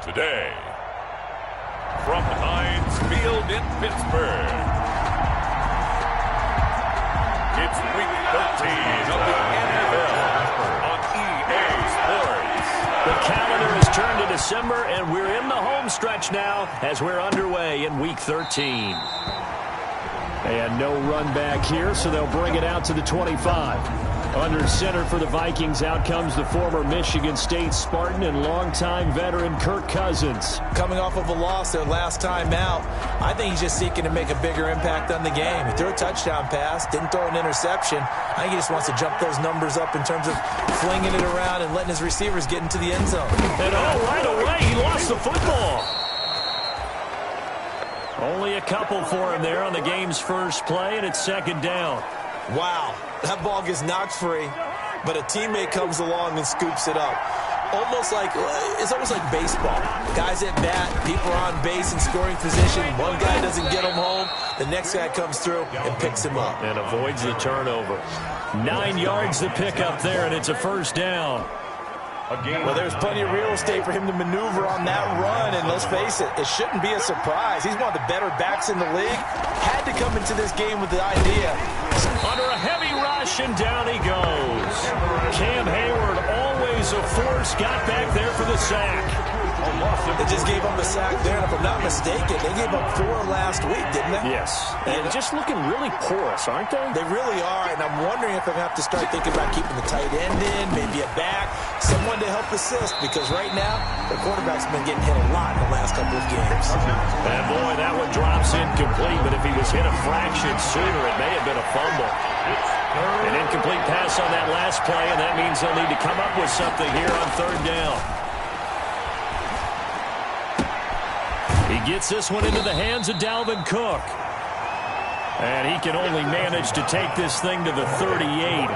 today. From Heinz Field in Pittsburgh, it's Week 13 of the NFL on EA Sports. The calendar has turned to December, and we're in the home stretch now as we're underway in Week 13. And no run back here, so they'll bring it out to the 25. Under center for the Vikings, out comes the former Michigan State Spartan and longtime veteran Kirk Cousins. Coming off of a loss their last time out, I think he's just seeking to make a bigger impact on the game. He threw a touchdown pass, didn't throw an interception. I think he just wants to jump those numbers up in terms of flinging it around and letting his receivers get into the end zone. And right away, he lost the football. Only a couple for him there on the game's first play, and it's second down. Wow, that ball gets knocked free, but a teammate comes along and scoops it up. It's almost like baseball. Guys at bat, people are on base in scoring position. One guy doesn't get him home. The next guy comes through and picks him up. And avoids the turnover. 9 yards to pick up there, and it's a first down. Well, there's plenty of real estate for him to maneuver on that run, and let's face it, it shouldn't be a surprise. He's one of the better backs in the league. Had to come into this game with the idea. Under a heavy rush, and down he goes. Cam Hayward, always a force, got back there for the sack. They just gave up a sack there, and if I'm not mistaken, they gave up 4 last week, didn't they? Yes. And just looking really porous, aren't they? They really are, and I'm wondering if I'm going to have to start thinking about keeping the tight end in, maybe a back, someone to help assist, because right now, their quarterback's been getting hit a lot in the last couple of games. And boy, that one drops incomplete, but if he was hit a fraction sooner, it may have been a fumble. An incomplete pass on that last play, and that means they'll need to come up with something here on third down. He gets this one into the hands of Dalvin Cook. And he can only manage to take this thing to the 38,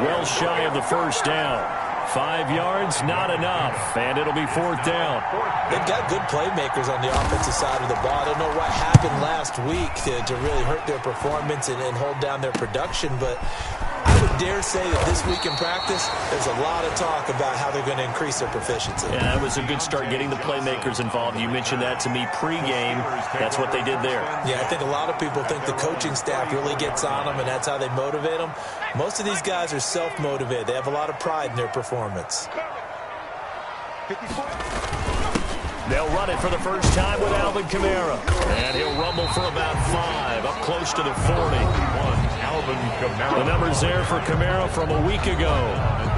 well shy of the first down. 5 yards, not enough, and it'll be fourth down. They've got good playmakers on the offensive side of the ball. I don't know what happened last week to really hurt their performance and hold down their production, but I would dare say that this week in practice, there's a lot of talk about how they're going to increase their proficiency. Yeah, that was a good start getting the playmakers involved. You mentioned that to me pregame. That's what they did there. Yeah, I think a lot of people think the coaching staff really gets on them, and that's how they motivate them. Most of these guys are self-motivated. They have a lot of pride in their performance. They'll run it for the first time with Alvin Kamara. And he'll rumble for about 5, up close to the 40. The numbers there for Kamara from a week ago.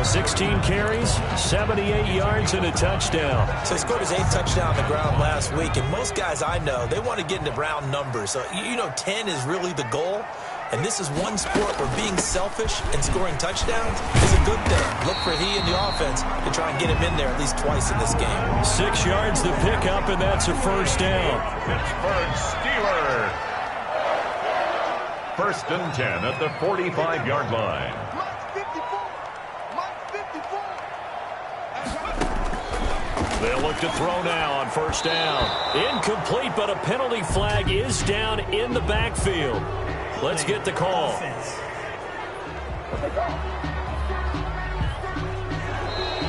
16 carries, 78 yards, and a touchdown. So he scored his 8th touchdown on the ground last week, and most guys I know, they want to get into round numbers. So, 10 is really the goal. And this is one sport where being selfish and scoring touchdowns is a good thing. Look for he and the offense to try and get him in there at least twice in this game. 6 yards to pick up, and that's a first down. Pittsburgh Steelers. First and 10 at the 45-yard line. They'll look to throw now on first down. Incomplete, but a penalty flag is down in the backfield. Let's get the call.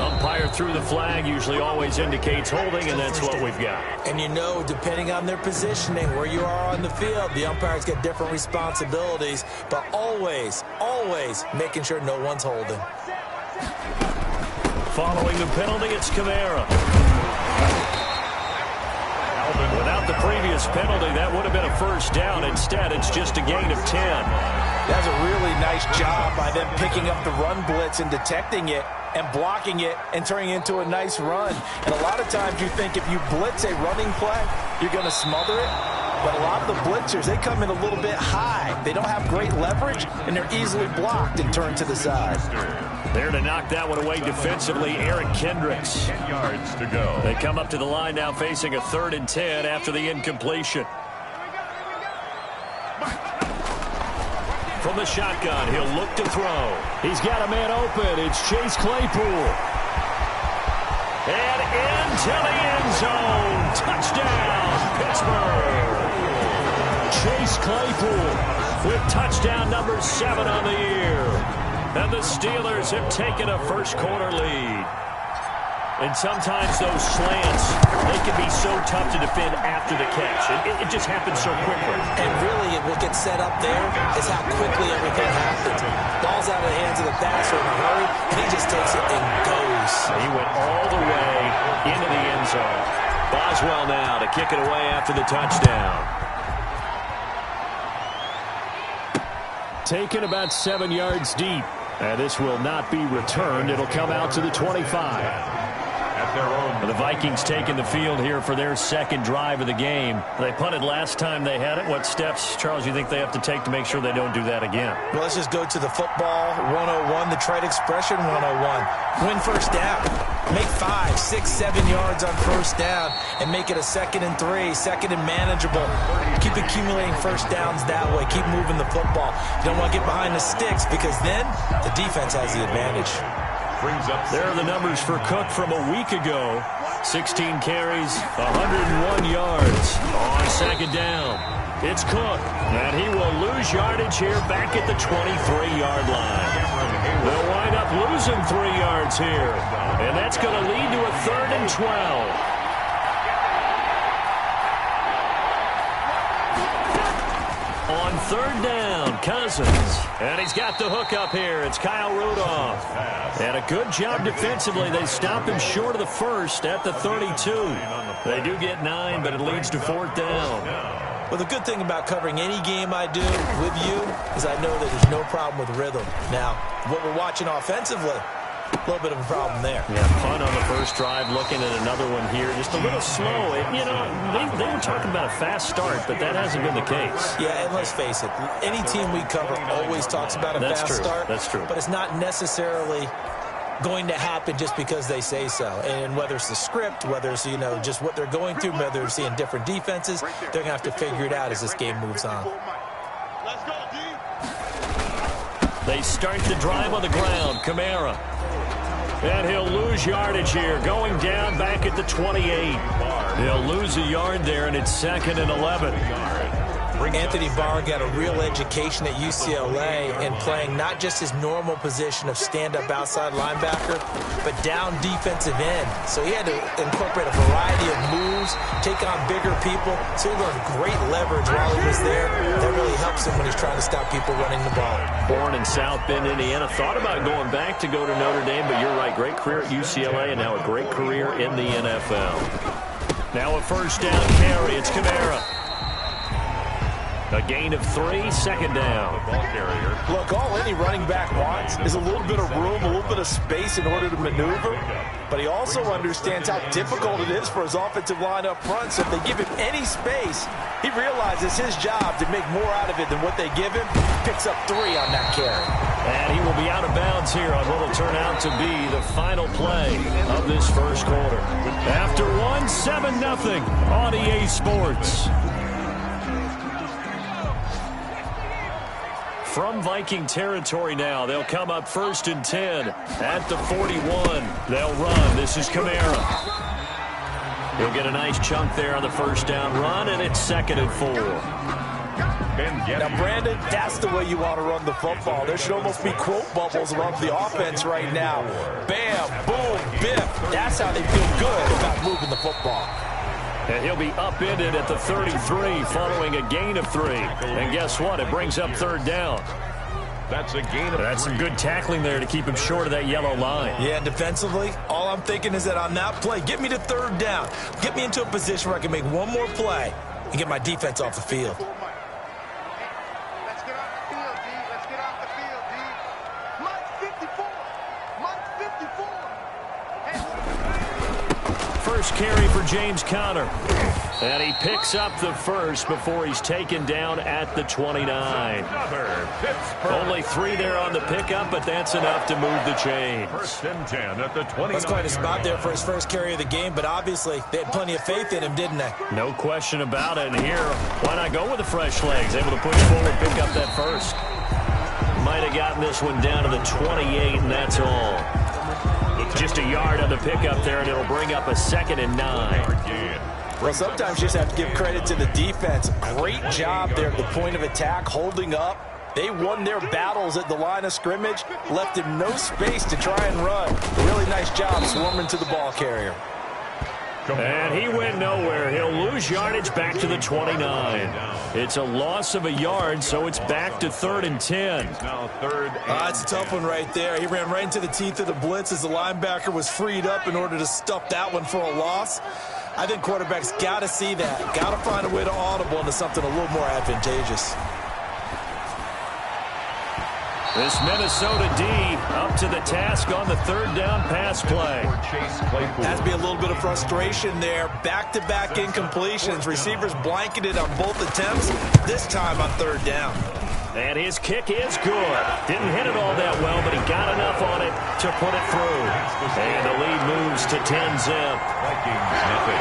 Umpire threw the flag, usually always indicates holding, and that's what we've got. And depending on their positioning, where you are on the field, the umpires get different responsibilities, but always, always making sure no one's holding. Following the penalty, it's Kamara. Without the previous penalty, that would have been a first down. Instead, it's just a gain of 10. That's a really nice job by them picking up the run blitz and detecting it and blocking it and turning it into a nice run. And a lot of times you think if you blitz a running play, you're going to smother it. But a lot of the blitzers, they come in a little bit high. They don't have great leverage, and they're easily blocked and turned to the side. There to knock that one away defensively, Eric Kendricks. 10 yards to go. They come up to the line now facing a 3rd and 10 after the incompletion. From the shotgun, he'll look to throw. He's got a man open. It's Chase Claypool. And into the end zone. Touchdown, Pittsburgh. Chase Claypool with touchdown number 7 on the year. And the Steelers have taken a first quarter lead. And sometimes those slants, they can be so tough to defend after the catch. It just happens so quickly. And really, what gets set up there is how quickly everything happens. Ball's out of the hands of the passer in a hurry, and he just takes it and goes. He went all the way into the end zone. Boswell now to kick it away after the touchdown. Taken about 7 yards deep. And this will not be returned. It'll come out to the 25. The Vikings taking the field here for their second drive of the game. They punted last time they had it. What steps, Charles, you think they have to take to make sure they don't do that again? Well, let's just go to the football 101, the trade expression 101. Win first down. Make 5, 6, 7 yards on first down and make it a 2nd and 3, 2nd and manageable. Keep accumulating first downs that way. Keep moving the football. You don't want to get behind the sticks because then the defense has the advantage. There are the numbers for Cook from a week ago. 16 carries, 101 yards on 2nd down. It's Cook, and he will lose yardage here back at the 23-yard line. They'll wind up losing 3 yards here, and that's going to lead to a 3rd and 12. On 3rd down, Cousins. And he's got the hook up here. It's Kyle Rudolph. And a good job defensively. They stop him short of the first at the 32. They do get 9, but it leads to 4th down. Well, the good thing about covering any game I do with you is I know that there's no problem with rhythm. Now, what we're watching offensively, a little bit of a problem there. Yeah, punt on the first drive, looking at another one here. Just a little slow. You know, they were talking about a fast start, but that hasn't been the case. Yeah, and let's face it, any team we cover always talks about a fast start. That's true. But it's not necessarily going to happen just because they say so. And whether it's the script, whether it's, you know, just what they're going through, whether they're seeing different defenses, they're going to have to figure it out as this game moves on. They start the drive on the ground. Kamara. And he'll lose yardage here, going down back at the 28. He'll lose a yard there, and it's 2nd and 11. Anthony Barr got a real education at UCLA in playing not just his normal position of stand-up outside linebacker, but down defensive end. So he had to incorporate a variety of moves, take on bigger people. So he learned great leverage while he was there. That really helps him when he's trying to stop people running the ball. Born in South Bend, Indiana. Thought about going back to go to Notre Dame, but you're right. Great career at UCLA and now a great career in the NFL. Now a first down carry. It's Kamara. A gain of 3, 2nd down. Look, all any running back wants is a little bit of room, a little bit of space in order to maneuver. But he also understands how difficult it is for his offensive line up front. So if they give him any space, he realizes his job to make more out of it than what they give him. Picks up 3 on that carry. And he will be out of bounds here on what will turn out to be the final play of this first quarter. After 7-0 on EA Sports. From Viking territory now, they'll come up 1st and 10 at the 41. They'll run. This is Kamara. He'll get a nice chunk there on the first down run, and it's 2nd and 4. Now, Brandon, that's the way you want to run the football. There should almost be quote bubbles around the offense right now. Bam, boom, biff. That's how they feel good about moving the football. And he'll be upended at the 33 following a gain of 3. And guess what? It brings up 3rd down. That's a gain of 3. That's some good tackling there to keep him short of that yellow line. Yeah, defensively, all I'm thinking is that on that play, get me to 3rd down. Get me into a position where I can make one more play and get my defense off the field. Let's get off the field, D. Let's get off the field, D. Mike 54. Mike 54. First carry for James Conner. And he picks up the first before he's taken down at the 29. Only 3 there on the pickup, but that's enough to move the chains. 1st and 10 at the 29. That's quite a spot there for his first carry of the game, but obviously they had plenty of faith in him, didn't they? No question about it. And here, why not go with the fresh legs? Able to push forward, pick up that first. Might have gotten this one down to the 28, and that's all. Just a yard on the pickup there, and it'll bring up a 2nd and 9. Well, sometimes you just have to give credit to the defense. Great job there at the point of attack, holding up, They won their battles at the line of scrimmage, left him no space to try and run. Really nice job swarming to the ball carrier. And he went nowhere. He'll lose yardage back to the 29. It's a loss of a yard, so it's back to 3rd and 10. Now 3rd and That's a tough one right there. He ran right into the teeth of the blitz as the linebacker was freed up in order to stuff that one for a loss. I think quarterbacks got to see that. Got to find a way to audible into something a little more advantageous. This Minnesota D up to the task on the 3rd down pass play. Has to be a little bit of frustration there. Back-to-back incompletions. Receivers blanketed on both attempts, this time on 3rd down. And his kick is good. Didn't hit it all that well, but he got enough on it to put it through. And the lead moves to 10-zip.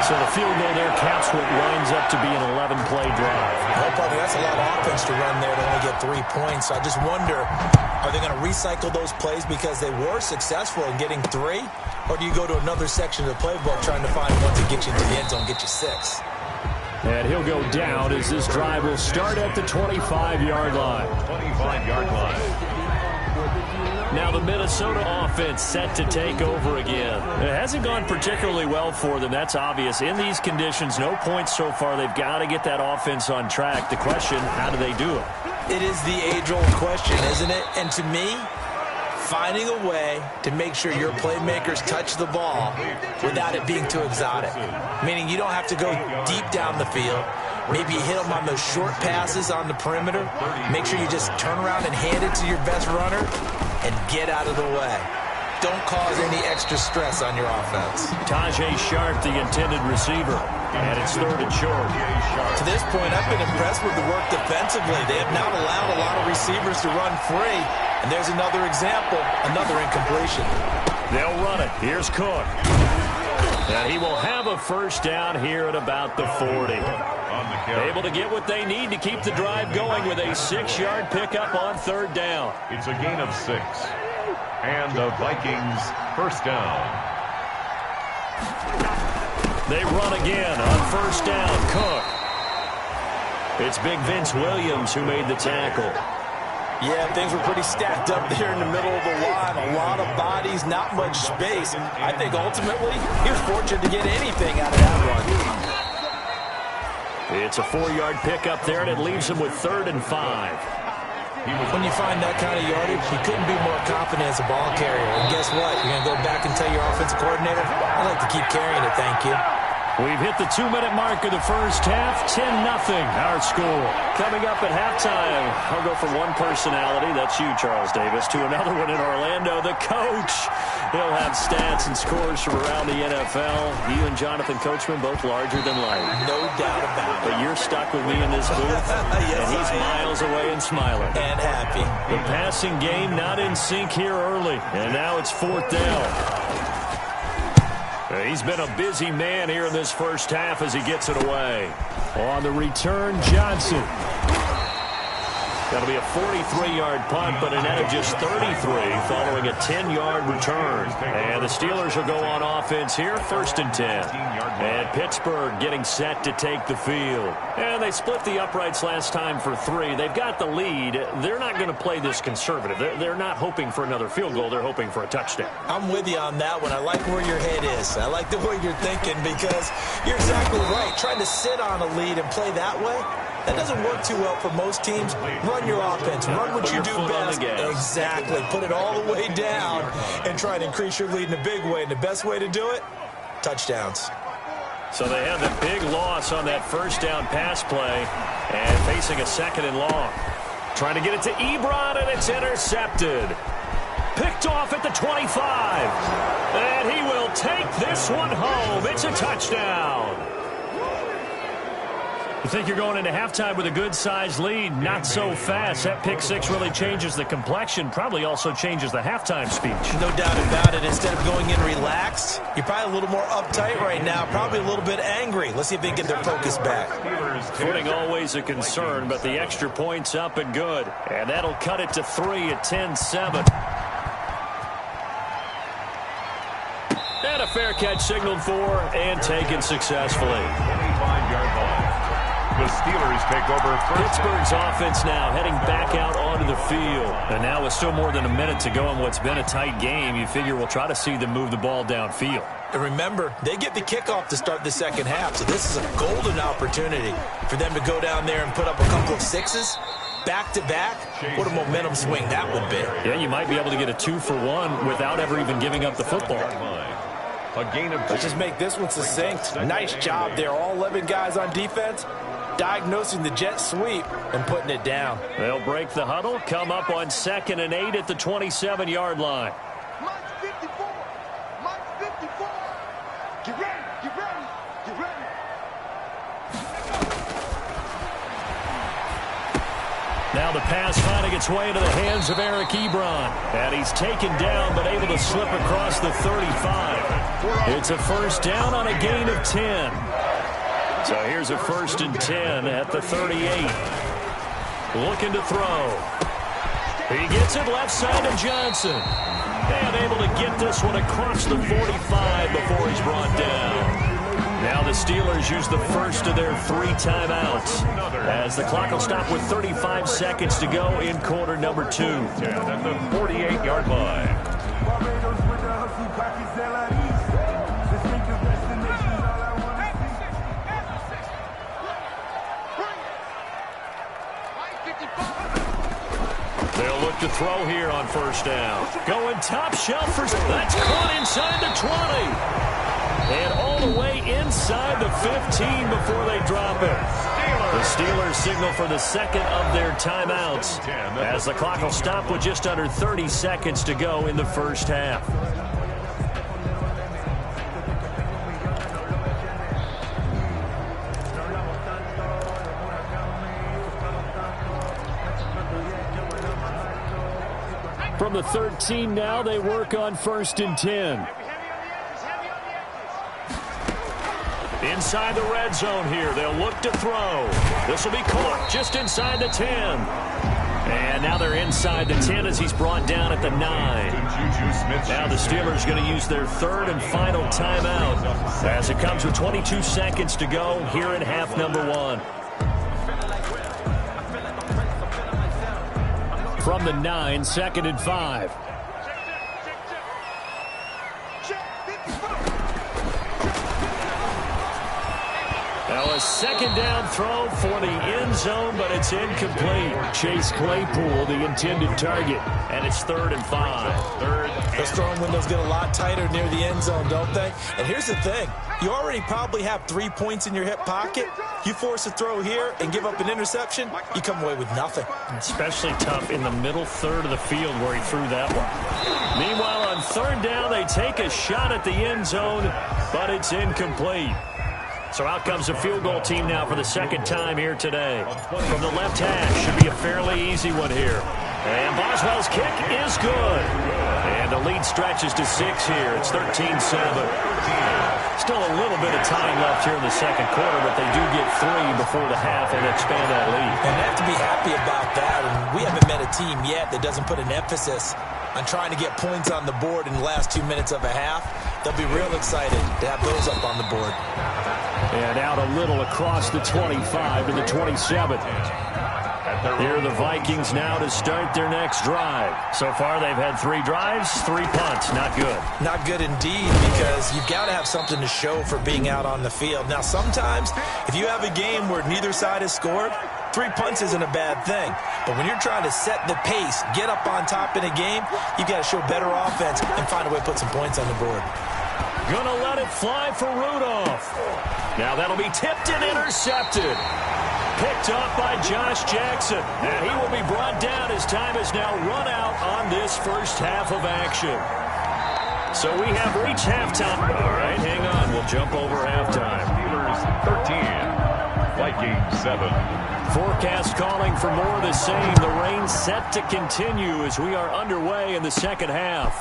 So the field goal there caps what winds up to be an 11-play drive. No problem. That's a lot of offense to run there to only get 3 points. So I just wonder, are they going to recycle those plays because they were successful in getting 3? Or do you go to another section of the playbook trying to find one to get you into the end zone, get you 6? And he'll go down as this drive will start at the 25-yard line. 25-yard line. Now the Minnesota offense set to take over again. It hasn't gone particularly well for them. That's obvious. In these conditions, no points so far. They've got to get that offense on track. The question, how do they do it? It is the age-old question, isn't it? And to me, finding a way to make sure your playmakers touch the ball without it being too exotic. Meaning you don't have to go deep down the field. Maybe you hit them on those short passes on the perimeter. Make sure you just turn around and hand it to your best runner and get out of the way. Don't cause any extra stress on your offense. Tajay Sharp, the intended receiver. And it's 3rd and short. To this point, I've been impressed with the work defensively. They have not allowed a lot of receivers to run free. And there's another example, another incompletion. They'll run it. Here's Cook. And he will have a first down here at about the 40. Able to get what they need to keep the drive going with a 6-yard pickup on 3rd down. It's a gain of 6. And the Vikings first down. They run again on 1st down. Cook. It's big Vince Williams who made the tackle. Yeah, things were pretty stacked up there in the middle of the line. A lot of bodies, not much space. I think ultimately he was fortunate to get anything out of that run. It's a 4-yard pickup there, and it leaves him with 3rd and 5. When you find that kind of yardage, you couldn't be more confident as a ball carrier. And guess what? You're going to go back and tell your offensive coordinator, I'd like to keep carrying it, thank you. We've hit the 2-minute mark of the first half. 10-0 our score. Coming up at halftime, I'll go from one personality, that's you, Charles Davis, to another one in Orlando, the coach. He'll have stats and scores from around the NFL. You and Jonathan Coachman, both larger than life. No doubt about it. But you're stuck with me in this booth, yes, and he's miles away and smiling. And happy. The passing game not in sync here early, and now it's 4th down. He's been a busy man here in this first half as he gets it away. On the return, Johnson. That'll be a 43-yard punt, but a net of just 33 following a 10-yard return. And the Steelers will go on offense here, 1st and 10. And Pittsburgh getting set to take the field. And they split the uprights last time for 3. They've got the lead. They're not going to play this conservative. They're not hoping for another field goal. They're hoping for a touchdown. I'm with you on that one. I like where your head is. I like the way you're thinking because you're exactly right. Trying to sit on a lead and play that way, that doesn't work too well for most teams. Run your offense. Run what you do best. Exactly. Put it all the way down and try to increase your lead in a big way. And the best way to do it, touchdowns. So they have the big loss on that first down pass play and facing a 2nd and long. Trying to get it to Ebron, and it's intercepted. Picked off at the 25. And he will take this one home. It's a touchdown. You think you're going into halftime with a good-sized lead? Not so fast. That pick 6 really changes the complexion, probably also changes the halftime speech. No doubt about it. Instead of going in relaxed, you're probably a little more uptight right now, probably a little bit angry. Let's see if they can get their focus back. Footing always a concern, but the extra point's up and good. And that'll cut it to 3 at 10-7. And a fair catch signaled for and taken successfully. 25-yard line. The Steelers take over first. Pittsburgh's offense now heading back out onto the field. And now with still more than a minute to go in what's been a tight game, you figure we'll try to see them move the ball downfield. And remember, they get the kickoff to start the second half, so this is a golden opportunity for them to go down there and put up a couple of sixes back-to-back. What a momentum swing that would be. Yeah, you might be able to get a 2-for-1 without ever even giving up the football. A gain of 2. Let's just make this one succinct. Nice job there. All 11 guys on defense diagnosing the jet sweep and putting it down. They'll break the huddle, come up on 2nd and 8 at the 27-yard line. Mike 54. Mike 54. Get ready. Get ready. Get ready. Now the pass finding its way into the hands of Eric Ebron. And he's taken down but able to slip across the 35. It's a first down on a gain of 10. So here's a 1st and 10 at the 38. Looking to throw. He gets it left side to Johnson. And able to get this one across the 45 before he's brought down. Now the Steelers use the first of their 3 timeouts as the clock will stop with 35 seconds to go in quarter number 2. At the 48-yard line. They'll look to throw here on first down. Going top shelf for... That's caught inside the 20. And all the way inside the 15 before they drop it. The Steelers signal for the second of their timeouts as the clock will stop with just under 30 seconds to go in the first half. From the 13 now, they work on 1st and 10. Inside the red zone here, they'll look to throw. This will be caught just inside the 10. And now they're inside the 10 as he's brought down at the 9. Now the Steelers going to use their 3rd and final timeout as it comes with 22 seconds to go here in half number 1. From the 9, 2nd and 5. Now a 2nd down throw for the end zone, but it's incomplete. Chase Claypool, the intended target, and it's 3rd and 5. Those throwing windows get a lot tighter near the end zone, don't they? And here's the thing. You already probably have 3 points in your hip pocket. You force a throw here and give up an interception, you come away with nothing. Especially tough in the middle third of the field where he threw that one. Meanwhile, on 3rd down, they take a shot at the end zone, but it's incomplete. So out comes the field goal team now for the 2nd time here today. From the left hash, should be a fairly easy one here. And Boswell's kick is good. And the lead stretches to 6 here. It's 13-7. Still a little bit of time left here in the 2nd quarter, but they do get 3 before the half and expand that lead. And they have to be happy about that. And we haven't met a team yet that doesn't put an emphasis on trying to get points on the board in the last 2 minutes of a half. They'll be real excited to have those up on the board. And out a little across the 25 to the 27. Here are the Vikings now to start their next drive. So far, they've had 3 drives, 3 punts. Not good. Not good indeed, because you've got to have something to show for being out on the field. Now, sometimes, if you have a game where neither side has scored, 3 punts isn't a bad thing. But when you're trying to set the pace, get up on top in a game, you've got to show better offense and find a way to put some points on the board. Gonna let it fly for Rudolph. Now that'll be tipped and intercepted. Picked up by Josh Jackson. And he will be brought down as time has now run out on this first half of action. So we have reached halftime. All right, hang on. We'll jump over halftime. Steelers 13, Vikings 7. Forecast calling for more of the same. The rain set to continue as we are underway in the second half.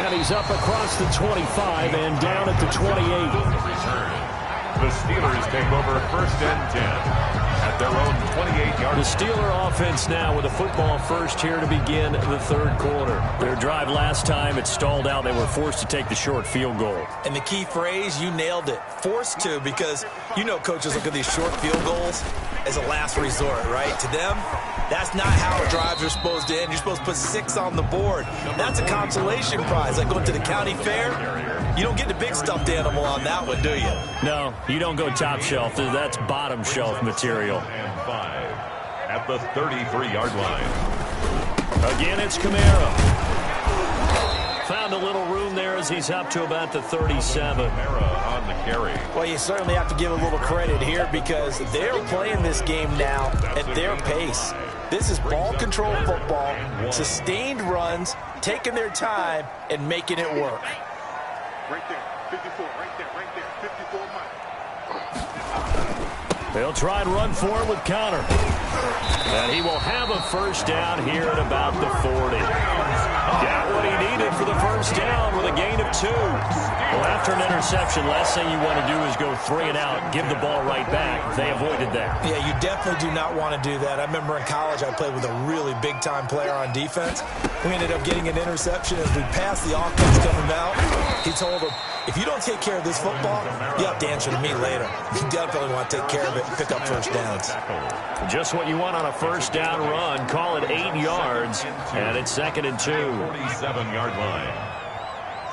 And he's up across the 25 and down at the 28. The Steelers take over 1st and 10. at their own 28-yard. The Steeler offense now with a football first here to begin the third quarter. Their drive last time, it stalled out. They were forced to take the short field goal. And the key phrase, you nailed it, forced to, because you know coaches look at these short field goals as a last resort, right? To them, that's not how drives are supposed to end. You're supposed to put 6 on the board. That's a consolation prize. Like going to the county fair, you don't get the big stuffed animal on that one, do you? No, you don't go top shelf. That's bottom shelf material. And 5 at the 33-yard line. Again, it's Kamara. Found a little room there as he's up to about the 37. Kamara on the carry. Well, you certainly have to give a little credit here because they're playing this game now at their pace. This is ball control football, sustained runs, taking their time, and making it work. Right there, 54, right there, 54 Mike. They'll try and run for it with Connor. And he will have a first down here at about the 40. Got what he needed for the first down with a gain of 2. Well, after an interception, last thing you want to do is go 3 and out, give the ball right back. They avoided that. Yeah, you definitely do not want to do that. I remember in college I played with a really big-time player on defense. We ended up getting an interception as we passed the offense coming out. He told him, if you don't take care of this football, you have to answer to me later. You definitely want to take care of it and pick up first downs. Just what you want on a first down run. Call it 8 yards, and it's 2nd and 2. 47-yard line.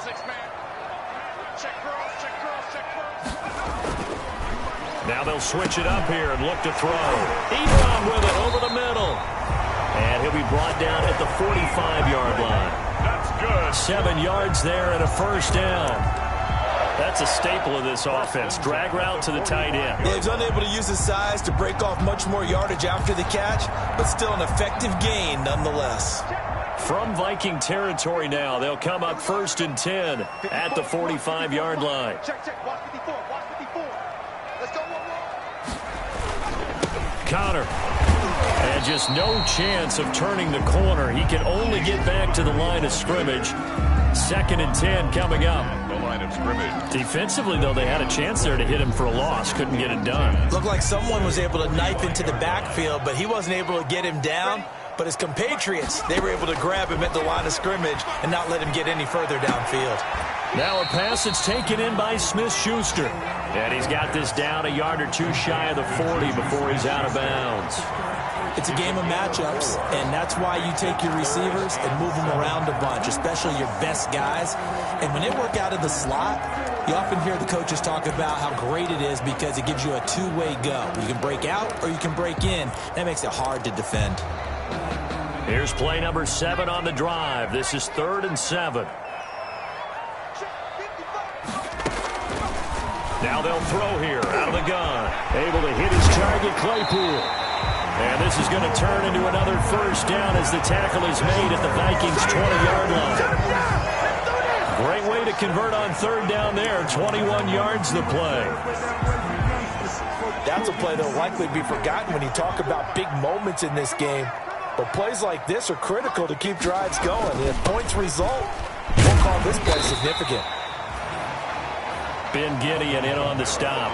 6-man. Check cross, check cross, check cross. Now they'll switch it up here and look to throw. Ebron with it over the middle. And he'll be brought down at the 45-yard line. That's good. 7 yards there and a first down. That's a staple of this offense. Drag route to the tight end. Yeah, he's unable to use his size to break off much more yardage after the catch, but still an effective gain nonetheless. From Viking territory now, they'll come up 1st and 10 at the 45-yard line. Check, watch 54, watch 54. Let's go, Connor. And just no chance of turning the corner. He can only get back to the line of scrimmage. 2nd and 10 coming up. The line of scrimmage. Defensively, though, they had a chance there to hit him for a loss. Couldn't get it done. Looked like someone was able to knife into the backfield, but he wasn't able to get him down. But his compatriots, they were able to grab him at the line of scrimmage and not let him get any further downfield. Now a pass that's taken in by Smith-Schuster. And he's got this down a yard or 2 shy of the 40 before he's out of bounds. It's a game of matchups, and that's why you take your receivers and move them around a bunch, especially your best guys. And when they work out of the slot, you often hear the coaches talk about how great it is because it gives you a two-way go. You can break out or you can break in. That makes it hard to defend. Here's play number 7 on the drive. This is 3rd and 7. Now they'll throw here out of the gun. Able to hit his target, Claypool. And this is going to turn into another first down as the tackle is made at the Vikings' 20-yard line. Great way to convert on 3rd down there. 21 yards the play. That's a play that will likely be forgotten when you talk about big moments in this game. But plays like this are critical to keep drives going. And if points result, we'll call this play significant. Ben Gideon in on the stop.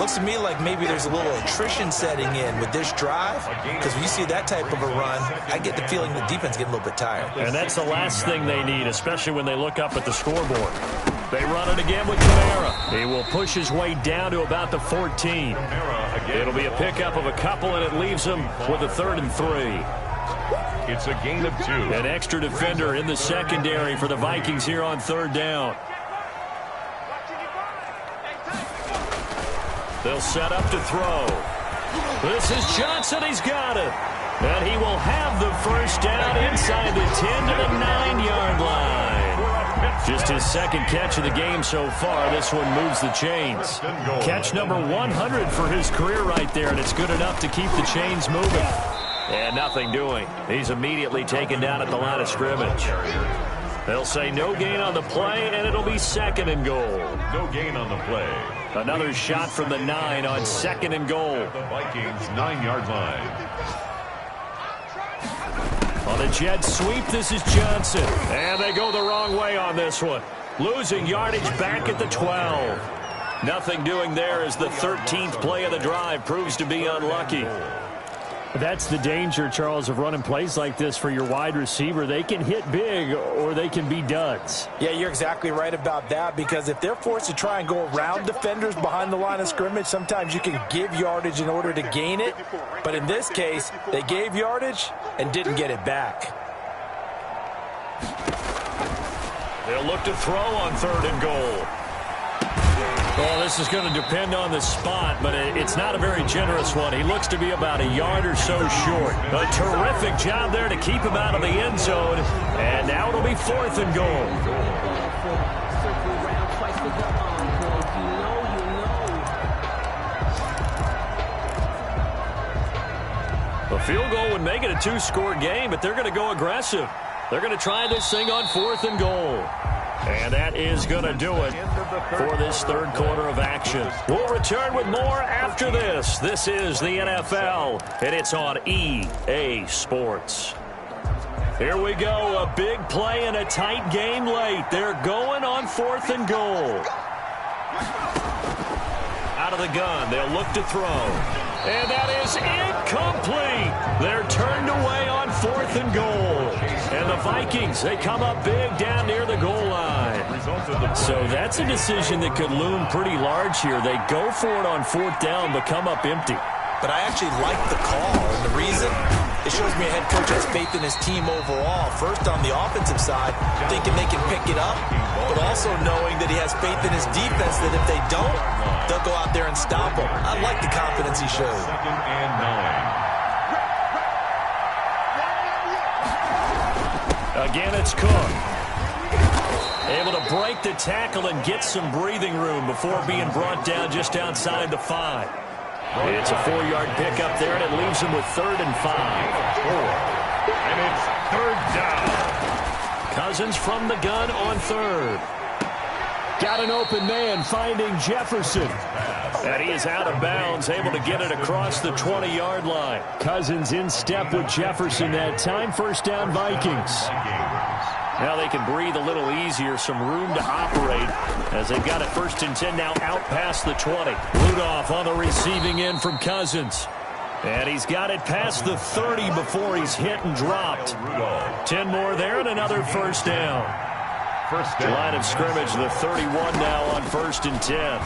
Looks to me like maybe there's a little attrition setting in with this drive, because when you see that type of a run, I get the feeling the defense getting a little bit tired. And that's the last thing they need, especially when they look up at the scoreboard. They run it again with Kamara. He will push his way down to about the 14. It'll be a pickup of a couple, and it leaves him with a 3rd and 3. It's a gain of 2. An extra defender in the secondary for the Vikings here on 3rd down. They'll set up to throw. This is Johnson. He's got it. And he will have the first down inside the 10 to the 9-yard line. Just his 2nd catch of the game so far. This one moves the chains. Catch number 100 for his career right there, and it's good enough to keep the chains moving. And nothing doing. He's immediately taken down at the line of scrimmage. They'll say no gain on the play, and it'll be 2nd and goal. No gain on the play. Another shot from the 9 on 2nd and goal. The Vikings' 9-yard line. On a jet sweep, this is Johnson. And they go the wrong way on this one. Losing yardage back at the 12. Nothing doing there as the 13th play of the drive proves to be unlucky. That's the danger, Charles, of running plays like this for your wide receiver. They can hit big or they can be duds. Yeah, you're exactly right about that, because if they're forced to try and go around defenders behind the line of scrimmage, sometimes you can give yardage in order to gain it. But in this case, they gave yardage and didn't get it back. They'll look to throw on 3rd and goal. Well, this is going to depend on the spot, but it's not a very generous one. He looks to be about a yard or so short. A terrific job there to keep him out of the end zone. And now it'll be 4th and goal. A field goal would make it a 2-score game, but they're going to go aggressive. They're going to try this thing on 4th and goal. And that is going to do it for this 3rd quarter of action. We'll return with more after this. This is the NFL, and it's on EA Sports. Here we go, a big play and a tight game late. They're going on 4th and goal. Out of the gun, they'll look to throw. And that is incomplete. They're turned away on 4th and goal. And the Vikings, they come up big down near the goal line. So that's a decision that could loom pretty large here. They go for it on 4th down, but come up empty. But I actually like the call, and the reason? It shows me a head coach has faith in his team overall. First, on the offensive side, thinking they can pick it up, but also knowing that he has faith in his defense that if they don't, they'll go out there and stop them. I like the confidence he showed. 2nd and 9. Again, it's Cook. Able to break the tackle and get some breathing room before being brought down just outside the 5. It's a 4-yard pickup there, and it leaves him with 3rd and 5. And it's 3rd down. Cousins from the gun on 3rd. Got an open man finding Jefferson. And he is out of bounds, able to get it across the 20-yard line. Cousins in step with Jefferson that time. 1st down, Vikings. Now they can breathe a little easier, some room to operate as they've got it 1st and 10 now out past the 20. Rudolph on the receiving end from Cousins. And he's got it past the 30 before he's hit and dropped. 10 more there and another 1st down. Line of scrimmage, the 31 now on 1st and 10.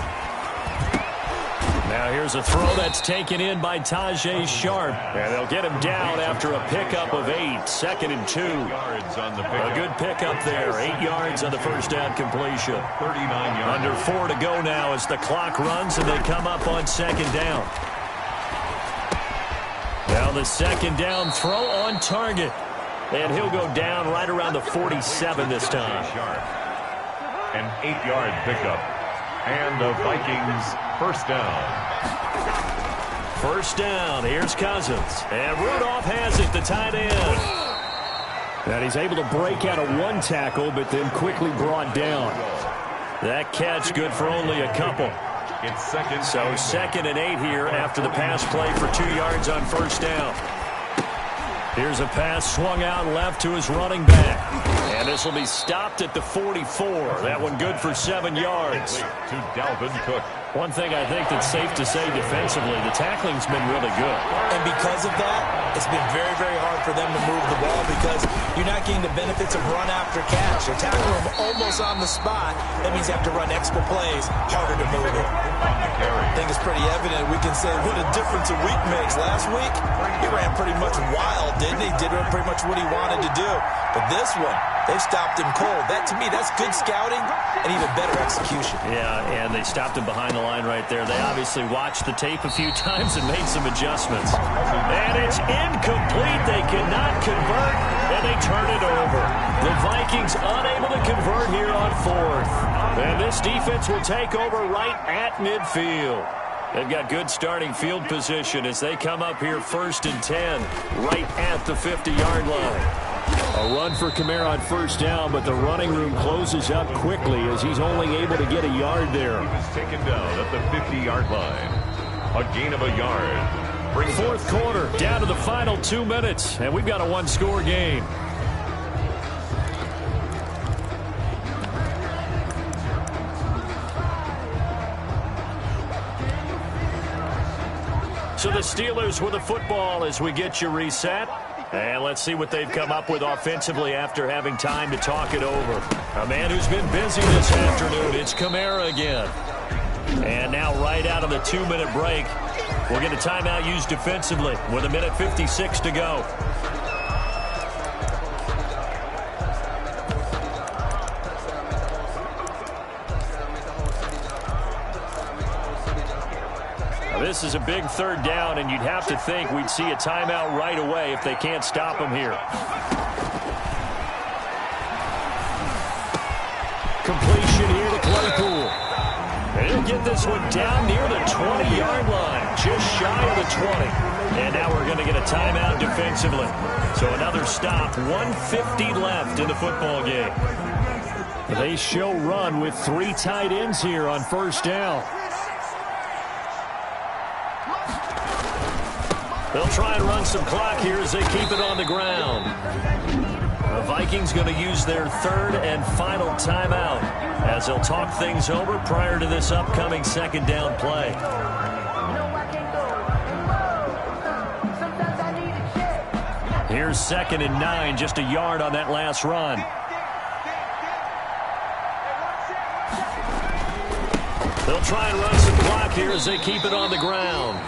Now here's a throw that's taken in by Tajay Sharp. And they'll get him down after a pickup of 8. 2nd and 2. A good pickup there. 8 yards on the 1st down completion. 39 yards. Under 4 to go now as the clock runs and they come up on 2nd down. Now the 2nd down throw on target. And he'll go down right around the 47 this time. An 8-yard pickup. And the Vikings 1st down. 1st down. Here's Cousins. And Rudolph has it, the tight end. And he's able to break out of 1 tackle, but then quickly brought down. That catch good for only a couple. It's 2nd. So 2nd and 8 here after the pass play for 2 yards on 1st down. Here's a pass swung out left to his running back. And this will be stopped at the 44. That one good for 7 yards. To Dalvin Cook. One thing I think that's safe to say defensively, the tackling's been really good. And because of that, it's been very, very hard for them to move the ball because you're not getting the benefits of run after catch. They tackle him almost on the spot. That means you have to run extra plays, harder to move it. I think it's pretty evident. We can say what a difference a week makes. Last week, he ran pretty much wild, didn't he? Did pretty much what he wanted to do. But this one, they stopped him cold. That, to me, that's good scouting and even better execution. Yeah, and they stopped him behind the line right there. They obviously watched the tape a few times and made some adjustments. And it's incomplete. They cannot convert, and they turn it over. The Vikings unable to convert here on 4th. And this defense will take over right at midfield. They've got good starting field position as they come up here 1st and 10, right at the 50-yard line. A run for Kamara on 1st down, but the running room closes up quickly as he's only able to get a yard there. He was taken down at the 50-yard line. A gain of a yard. Brings 4th quarter, down to the final 2 minutes, and we've got a 1-score game. the Steelers with the football as we get you reset. And let's see what they've come up with offensively after having time to talk it over. A man who's been busy this afternoon, it's Kamara again. And now right out of the 2-minute break, we'll get a timeout used defensively with 1:56 to go. This is a big third down, and you'd have to think we'd see a timeout right away if they can't stop him here. Completion here to Claypool. And he'll get this one down near the 20-yard line, just shy of the 20. And now we're going to get a timeout defensively. So another stop, 1:50 left in the football game. They show run with 3 tight ends here on first down. They'll try and run some clock here as they keep it on the ground. The Vikings going to use their 3rd and final timeout as they'll talk things over prior to this upcoming 2nd down play. Here's 2nd and 9, just a yard on that last run. They'll try and run some clock here as they keep it on the ground.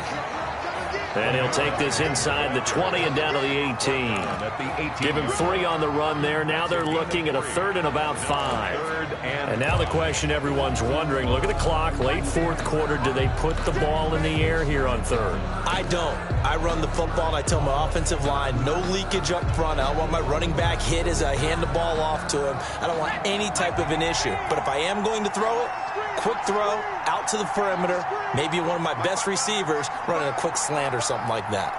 And he'll take this inside the 20 and down to the 18. Give him 3 on the run there. Now they're looking at a 3rd and about 5. And now the question everyone's wondering, look at the clock, late 4th quarter. Do they put the ball in the air here on 3rd? I don't. I run the football, and I tell my offensive line, no leakage up front. I don't want my running back hit as I hand the ball off to him. I don't want any type of an issue. But if I am going to throw it, quick throw, out to the perimeter, maybe one of my best receivers running a quick slant or something like that.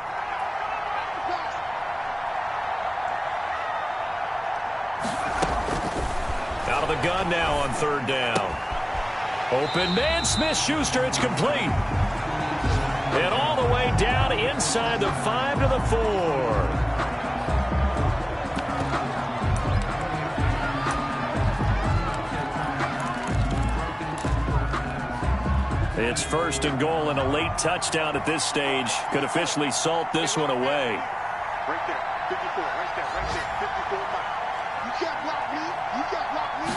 Out of the gun now on 3rd down. Open man, Smith-Schuster, it's complete. And all the way down inside the 5 to the 4. It's 1st and goal, and a late touchdown at this stage could officially salt this one away. Right there, 54, right there, 54 miles. You can't block me. You can't block me.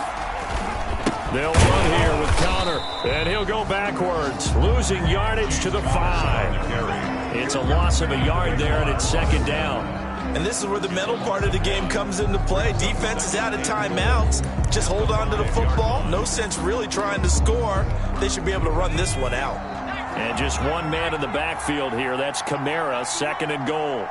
They'll run here with Connor, and he'll go backwards, losing yardage to the 5. It's a loss of a yard there, and it's 2nd down. And this is where the mental part of the game comes into play. Defense is out of timeouts. Just hold on to the football. No sense really trying to score. They should be able to run this one out. And just one man in the backfield here. That's Kamara, 2nd and goal.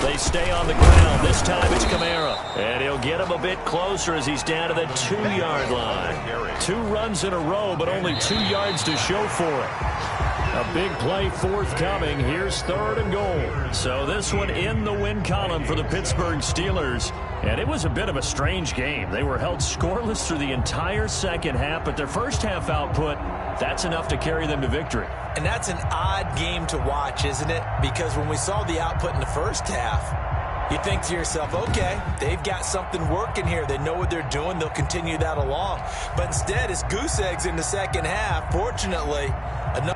They stay on the ground. This time it's Kamara. And he'll get him a bit closer as he's down to the 2-yard line. 2 runs in a row, but only 2 yards to show for it. A big play forthcoming. Here's 3rd and goal. So this one in the win column for the Pittsburgh Steelers. And it was a bit of a strange game. They were held scoreless through the entire 2nd half, but their first half output, that's enough to carry them to victory. And that's an odd game to watch, isn't it? Because when we saw the output in the first half, you think to yourself, okay, they've got something working here. They know what they're doing. They'll continue that along. But instead, it's goose eggs in the 2nd half. Fortunately, enough